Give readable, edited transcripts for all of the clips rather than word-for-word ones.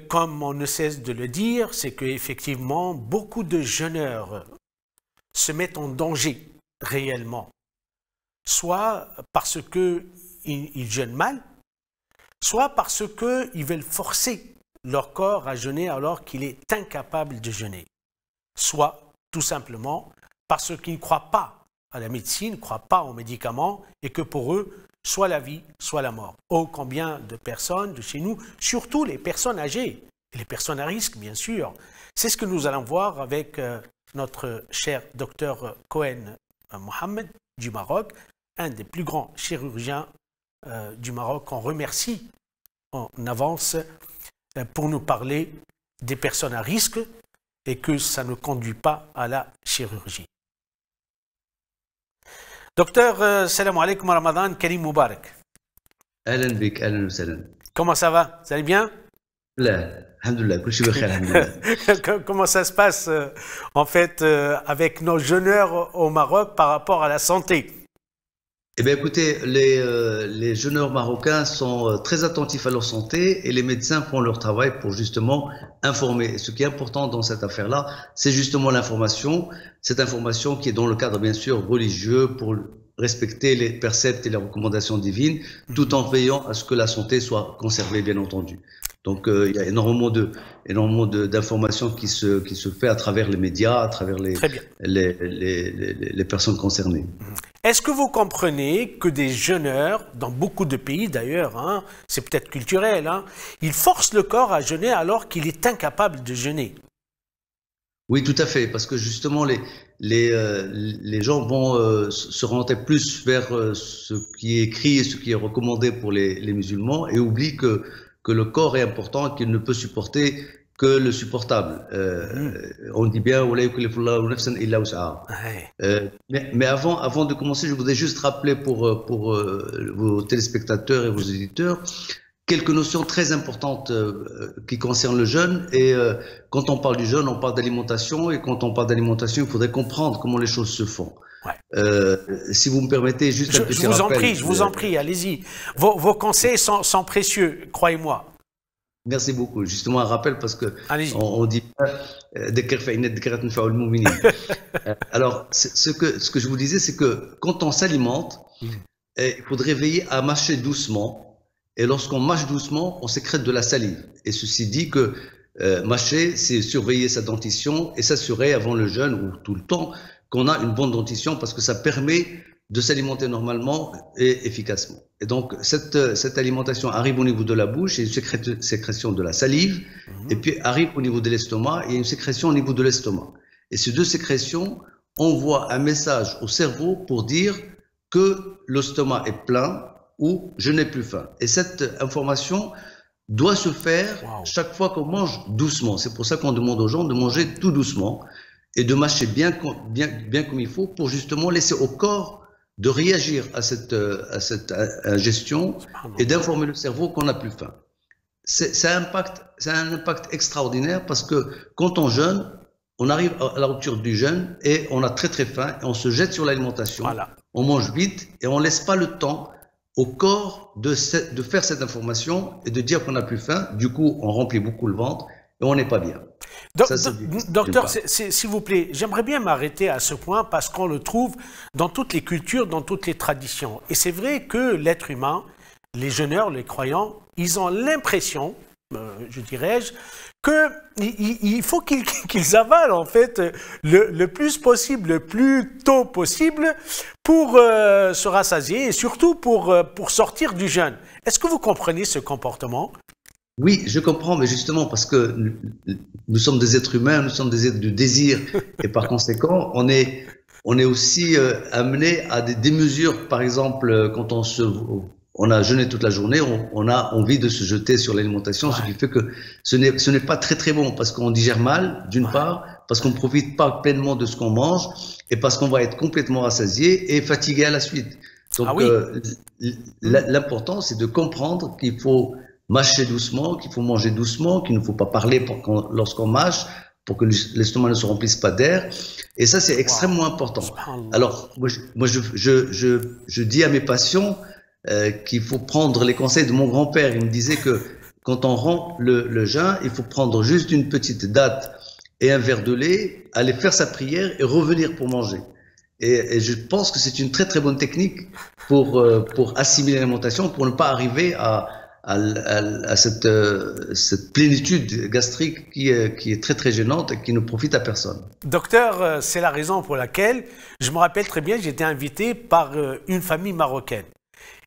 Comme on ne cesse de le dire, c'est qu'effectivement, beaucoup de jeûneurs se mettent en danger réellement, soit parce qu'ils jeûnent mal, soit parce qu'ils veulent forcer leur corps à jeûner alors qu'il est incapable de jeûner, soit tout simplement parce qu'ils ne croient pas à la médecine, ne croient pas aux médicaments et que pour eux, soit la vie, soit la mort. Oh, combien de personnes de chez nous, surtout les personnes âgées, et les personnes à risque, bien sûr. C'est ce que nous allons voir avec notre cher docteur Cohen Mohamed du Maroc, un des plus grands chirurgiens du Maroc. On remercie en avance pour nous parler des personnes à risque et que ça ne conduit pas à la chirurgie. Docteur, salam alaikum wa Ramadan, Karim Moubarak. Ahlan bik, ahlan wa salam. Comment ça va? Vous allez bien? Alhamdulillah, kul shay bikhair, alhamdulillah. Comment ça se passe en fait avec nos jeûneurs au Maroc par rapport à la santé? Eh bien écoutez, les jeûneurs marocains sont très attentifs à leur santé et les médecins font leur travail pour justement informer. Et ce qui est important dans cette affaire-là, c'est justement l'information. Cette information qui est dans le cadre bien sûr religieux pour respecter les préceptes et les recommandations divines, tout en veillant à ce que la santé soit conservée, bien entendu. Donc il y a énormément d'informations qui se fait à travers les médias, à travers les personnes concernées. Est-ce que vous comprenez que des jeûneurs, dans beaucoup de pays d'ailleurs, hein, c'est peut-être culturel, hein, ils forcent le corps à jeûner alors qu'il est incapable de jeûner? Oui, tout à fait, parce que justement les gens vont se orienter plus vers ce qui est écrit et ce qui est recommandé pour les musulmans et oublient que le corps est important et qu'il ne peut supporter que le supportable. On dit bien mais avant de commencer, je voudrais juste rappeler pour vos téléspectateurs et vos éditeurs quelques notions très importantes qui concernent le jeûne. Et quand on parle du jeûne, on parle d'alimentation, et quand on parle d'alimentation, il faudrait comprendre comment les choses se font. Ouais. Si vous me permettez juste un petit rappel. Je vous en prie, allez-y. Vos conseils sont précieux, croyez-moi. Merci beaucoup. Justement, un rappel parce que on dit alors, ce que je vous disais, c'est que quand on s'alimente, il faudrait veiller à mâcher doucement. Et lorsqu'on mâche doucement, on sécrète de la salive. Et ceci dit que mâcher, c'est surveiller sa dentition et s'assurer avant le jeûne ou tout le temps qu'on a une bonne dentition parce que ça permet de s'alimenter normalement et efficacement. Et donc, cette alimentation arrive au niveau de la bouche, il y a une sécrétion de la salive, et puis arrive au niveau de l'estomac, il y a une sécrétion au niveau de l'estomac. Et ces deux sécrétions envoient un message au cerveau pour dire que l'estomac est plein ou je n'ai plus faim. Et cette information doit se faire chaque fois qu'on mange doucement. C'est pour ça qu'on demande aux gens de manger tout doucement et de mâcher bien comme il faut pour justement laisser au corps de réagir à cette ingestion et d'informer le cerveau qu'on n'a plus faim. Ça a un impact extraordinaire parce que quand on jeûne, on arrive à la rupture du jeûne et on a très très faim et on se jette sur l'alimentation, on mange vite et on ne laisse pas le temps au corps de faire cette information et de dire qu'on n'a plus faim. Du coup, on remplit beaucoup le ventre et on n'est pas bien. Docteur, s'il vous plaît, j'aimerais bien m'arrêter à ce point parce qu'on le trouve dans toutes les cultures, dans toutes les traditions. Et c'est vrai que l'être humain, les jeûneurs, les croyants, ils ont l'impression, je dirais-je, qu'il faut qu'ils avalent en fait le plus possible, le plus tôt possible pour se rassasier et surtout pour sortir du jeûne. Est-ce que vous comprenez ce comportement? Oui, je comprends, mais justement parce que nous sommes des êtres humains, nous sommes des êtres du désir et par conséquent, on est aussi amené à des démesures. Par exemple, quand on a jeûné toute la journée, on a envie de se jeter sur l'alimentation, ce qui fait que ce n'est pas très très bon parce qu'on digère mal, d'une part, parce qu'on ne profite pas pleinement de ce qu'on mange et parce qu'on va être complètement rassasié et fatigué à la suite. Donc l'important, c'est de comprendre qu'il faut mâcher doucement, qu'il faut manger doucement, qu'il ne faut pas parler lorsqu'on mâche pour que l'estomac ne se remplisse pas d'air. Et ça, c'est extrêmement important. Alors, moi je dis à mes patients qu'il faut prendre les conseils de mon grand-père. Il me disait que quand on rompt le jeûne, il faut prendre juste une petite date et un verre de lait, aller faire sa prière et revenir pour manger. Et je pense que c'est une très très bonne technique pour assimiler l'alimentation, pour ne pas arriver à cette plénitude gastrique qui est très très gênante et qui ne profite à personne. Docteur, c'est la raison pour laquelle, je me rappelle très bien, j'étais invité par une famille marocaine.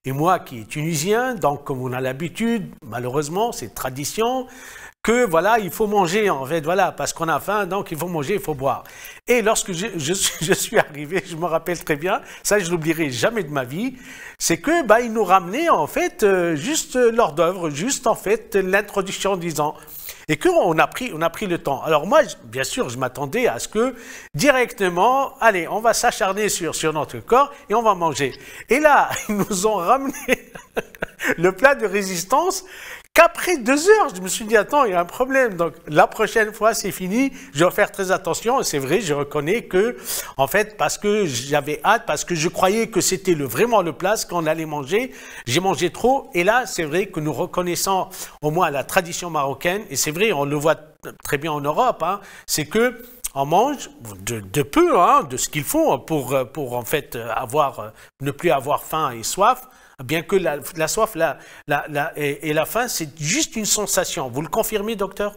Et moi qui est tunisien, donc comme on a l'habitude, malheureusement, c'est tradition, que voilà, il faut manger en fait, voilà, parce qu'on a faim, donc il faut manger, il faut boire. Et lorsque je suis arrivé, je me rappelle très bien, ça je l'oublierai jamais de ma vie, c'est que ils nous ramenaient en fait juste l'hors d'œuvre, juste en fait l'introduction en disant. Et qu'on a pris le temps. Alors moi, bien sûr, je m'attendais à ce que directement, allez, on va s'acharner sur notre corps et on va manger. Et là, ils nous ont ramené le plat de résistance qu'après 2 heures. Je me suis dit, attends, il y a un problème. Donc la prochaine fois, c'est fini. Je vais faire très attention. Et c'est vrai, je reconnais que, en fait, parce que j'avais hâte, parce que je croyais que c'était vraiment le plat qu'on allait manger, j'ai mangé trop. Et là, c'est vrai que nous reconnaissons au moins la tradition marocaine. Et c'est vrai, on le voit très bien en Europe, hein, c'est que on mange de peu, hein, de ce qu'il faut pour en fait ne plus avoir faim et soif. Bien que la soif et la faim, c'est juste une sensation. Vous le confirmez, docteur?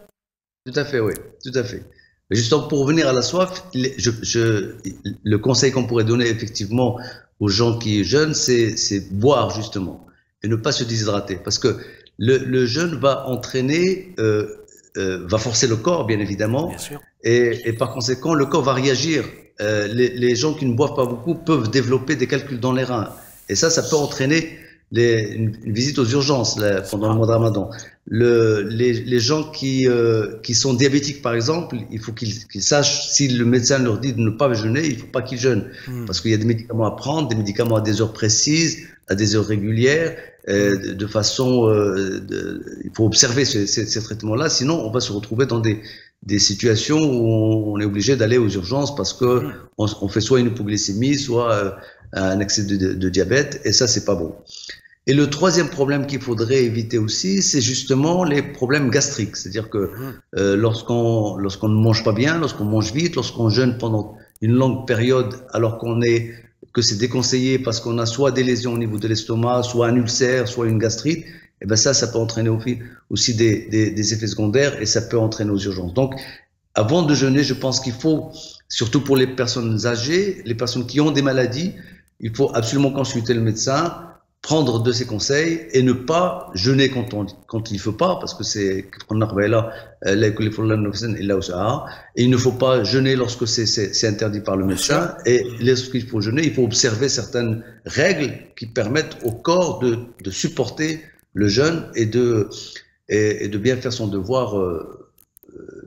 Tout à fait, oui, tout à fait. Mais justement, pour revenir à la soif, le conseil qu'on pourrait donner effectivement aux gens qui jeûnent, c'est boire justement et ne pas se déshydrater. Parce que le jeûne va entraîner, va forcer le corps, bien évidemment. Bien sûr. Et par conséquent, le corps va réagir. Les gens qui ne boivent pas beaucoup peuvent développer des calculs dans les reins. Et ça peut entraîner une visite aux urgences pendant le mois de Ramadan. Les gens qui sont diabétiques, par exemple, il faut qu'ils sachent, si le médecin leur dit de ne pas jeûner, il ne faut pas qu'ils jeûnent. Parce qu'il y a des médicaments à prendre, des médicaments à des heures précises, à des heures régulières, de façon... il faut observer ces traitements-là, sinon on va se retrouver dans des situations où on est obligé d'aller aux urgences parce que on fait soit une hypoglycémie, soit un excès de diabète, et ça, c'est pas bon. Et le troisième problème qu'il faudrait éviter aussi, c'est justement les problèmes gastriques. C'est-à-dire que lorsqu'on ne mange pas bien, lorsqu'on mange vite, lorsqu'on jeûne pendant une longue période, alors que c'est déconseillé parce qu'on a soit des lésions au niveau de l'estomac, soit un ulcère, soit une gastrite, et ben ça peut entraîner aussi des effets secondaires et ça peut entraîner aux urgences. Donc, avant de jeûner, je pense qu'il faut, surtout pour les personnes âgées, les personnes qui ont des maladies, il faut absolument consulter le médecin, prendre de ses conseils et ne pas jeûner quand il ne faut pas, parce que c'est et il ne faut pas jeûner lorsque c'est interdit par le médecin. Et lorsqu'il faut jeûner, il faut observer certaines règles qui permettent au corps de supporter le jeûne et de bien faire son devoir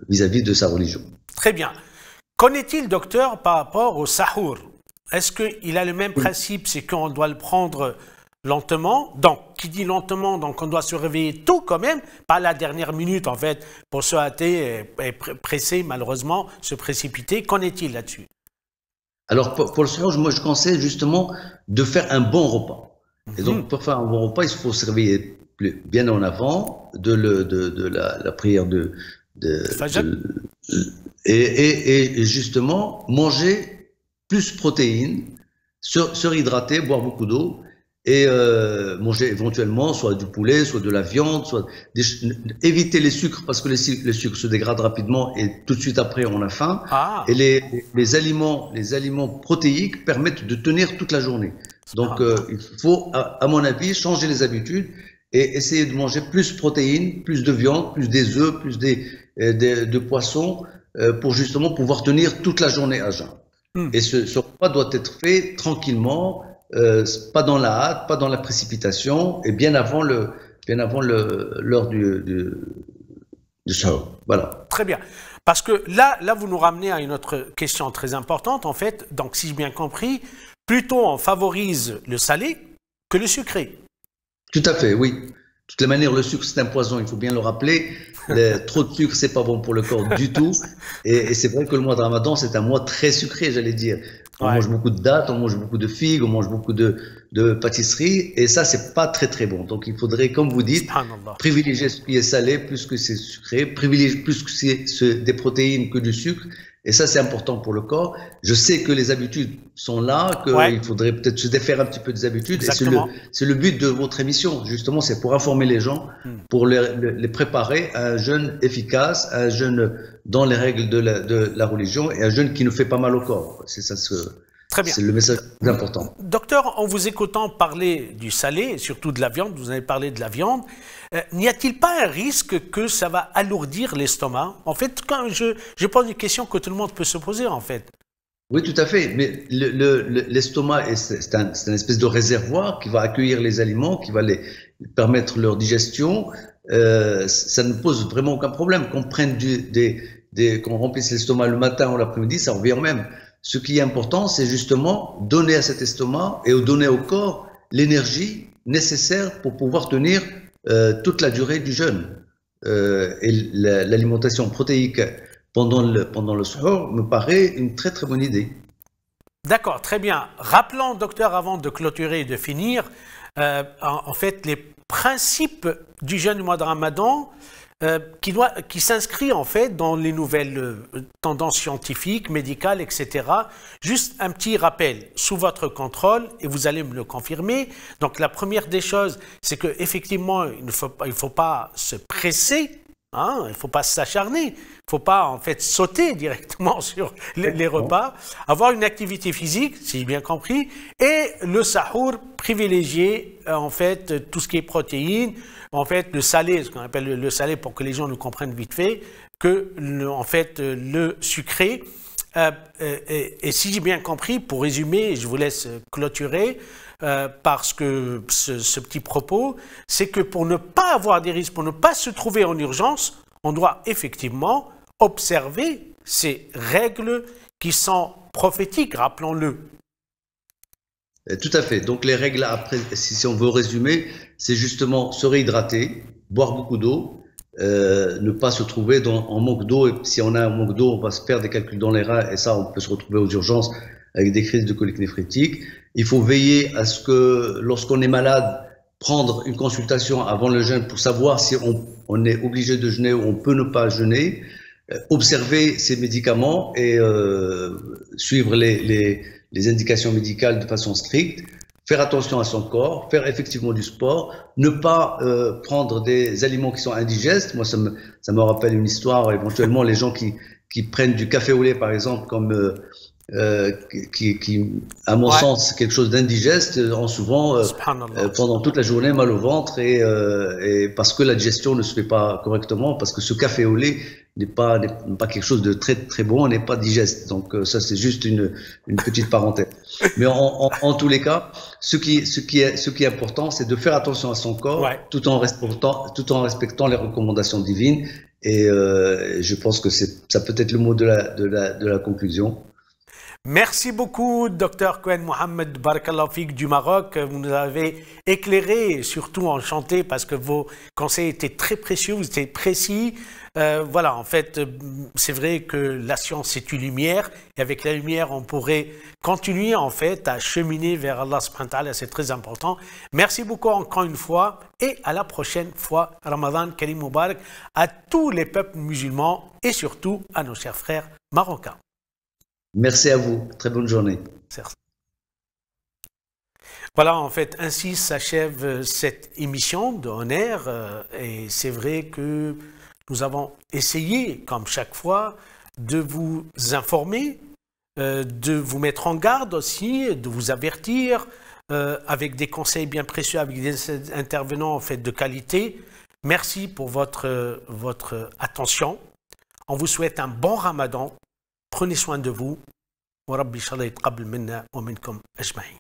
vis-à-vis de sa religion. Très bien. Qu'en est-il, docteur, par rapport au sahour? Est-ce qu'il a le même principe, c'est qu'on doit le prendre lentement? Donc, qui dit lentement, donc on doit se réveiller tôt quand même, pas la dernière minute en fait, pour se hâter et presser, malheureusement, se précipiter. Qu'en est-il là-dessus? Alors, pour le sahour, moi je conseille justement de faire un bon repas. Et donc, pour faire un bon repas, il faut se réveiller bien en avant de la prière et justement manger plus protéines, se réhydrater, boire beaucoup d'eau et manger éventuellement soit du poulet, soit de la viande, éviter les sucres parce que les sucres se dégradent rapidement et tout de suite après on a faim. Et les aliments protéiques permettent de tenir toute la journée. Donc il faut, à mon avis, changer les habitudes et essayer de manger plus de protéines, plus de viande, plus des œufs, plus de poissons pour justement pouvoir tenir toute la journée à jeun. Et ce repas doit être fait tranquillement, pas dans la hâte, pas dans la précipitation, et bien avant l'heure du sahur. Voilà. Très bien. Parce que là, vous nous ramenez à une autre question très importante. En fait, donc si j'ai bien compris, plutôt on favorise le salé que le sucré. Tout à fait, oui. De toutes les manières, le sucre, c'est un poison, il faut bien le rappeler. Trop de sucre, c'est pas bon pour le corps du tout. Et c'est vrai que le mois de Ramadan, c'est un mois très sucré, j'allais dire. On mange beaucoup de dattes, on mange beaucoup de figues, on mange beaucoup de pâtisseries, et ça, c'est pas très très bon. Donc, il faudrait, comme vous dites, privilégier ce qui est salé plus que c'est sucré, privilégier plus que c'est des protéines que du sucre. Et ça, c'est important pour le corps. Je sais que les habitudes sont là, qu'il faudrait peut-être se défaire un petit peu des habitudes. Exactement. Et c'est le but de votre émission, justement, c'est pour informer les gens, pour les préparer à un jeûne efficace, à un jeûne dans les règles de la religion, et un jeûne qui ne fait pas mal au corps. C'est ça, c'est le message important. Docteur, en vous écoutant parler du salé, et surtout de la viande, vous avez parlé de la viande, n'y a-t-il pas un risque que ça va alourdir l'estomac? En fait, quand je pose une question que tout le monde peut se poser, en fait. Oui, tout à fait. Mais l'estomac, c'est un espèce de réservoir qui va accueillir les aliments, qui va les permettre leur digestion. Ça ne pose vraiment aucun problème. Qu'on prenne qu'on remplisse l'estomac le matin ou l'après-midi, ça revient au même. Ce qui est important, c'est justement donner à cet estomac et donner au corps l'énergie nécessaire pour pouvoir tenir toute la durée du jeûne. Et l'alimentation protéique pendant le suhoor me paraît une très très bonne idée. D'accord, très bien. Rappelons, docteur, avant de clôturer et de finir, en fait, les principes du jeûne du mois de Ramadan qui s'inscrit en fait dans les nouvelles tendances scientifiques, médicales, etc. Juste un petit rappel, sous votre contrôle, et vous allez me le confirmer. Donc la première des choses, c'est qu'effectivement, il ne faut pas se presser, hein, il ne faut pas s'acharner, il ne faut pas en fait sauter directement sur les repas, avoir une activité physique, si j'ai bien compris, et le sahour privilégier en fait tout ce qui est protéines, en fait le salé, ce qu'on appelle le salé pour que les gens nous comprennent vite fait, que en fait le sucré. Et si j'ai bien compris, pour résumer, je vous laisse clôturer, parce que ce petit propos, c'est que pour ne pas avoir des risques, pour ne pas se trouver en urgence, on doit effectivement observer ces règles qui sont prophétiques, rappelons-le. Tout à fait. Donc les règles, après, si on veut résumer, c'est justement se réhydrater, boire beaucoup d'eau, ne pas se trouver en manque d'eau. Et si on a un manque d'eau, on va se faire des calculs dans les reins, et ça, on peut se retrouver aux urgences avec des crises de colique néphrétique. Il faut veiller à ce que, lorsqu'on est malade, prendre une consultation avant le jeûne pour savoir si on est obligé de jeûner ou on peut ne pas jeûner, observer ses médicaments et suivre les indications médicales de façon stricte, faire attention à son corps, faire effectivement du sport, ne pas prendre des aliments qui sont indigestes. Moi, ça me rappelle une histoire, éventuellement, les gens qui prennent du café au lait, par exemple, comme qui, à mon sens, c'est quelque chose d'indigeste, ont souvent pendant toute la journée mal au ventre, et parce que la digestion ne se fait pas correctement, parce que ce café au lait n'est pas quelque chose de très très bon, n'est pas digeste. Donc ça, c'est juste une petite parenthèse. Mais en tous les cas, ce qui est important, c'est de faire attention à son corps, tout en respectant les recommandations divines. Et je pense que ça peut être le mot de la conclusion. Merci beaucoup, Dr Koen Mohamed Barakallahu Fik du Maroc. Vous nous avez éclairé et surtout enchanté parce que vos conseils étaient très précieux, vous étiez précis. Voilà, en fait, c'est vrai que la science, c'est une lumière. Et avec la lumière, on pourrait continuer, en fait, à cheminer vers Allah subhanahu wa ta'ala. C'est très important. Merci beaucoup encore une fois et à la prochaine fois. Ramadan Karim Mubarak à tous les peuples musulmans et surtout à nos chers frères marocains. Merci à vous. Très bonne journée. Voilà, en fait, ainsi s'achève cette émission de Honneur. Et c'est vrai que nous avons essayé, comme chaque fois, de vous informer, de vous mettre en garde aussi, de vous avertir, avec des conseils bien précieux, avec des intervenants en fait de qualité. Merci pour votre attention. On vous souhaite un bon Ramadan. Prenez soin de vous. وربي إن شاء الله يتقبل منا ومنكم أجمعين.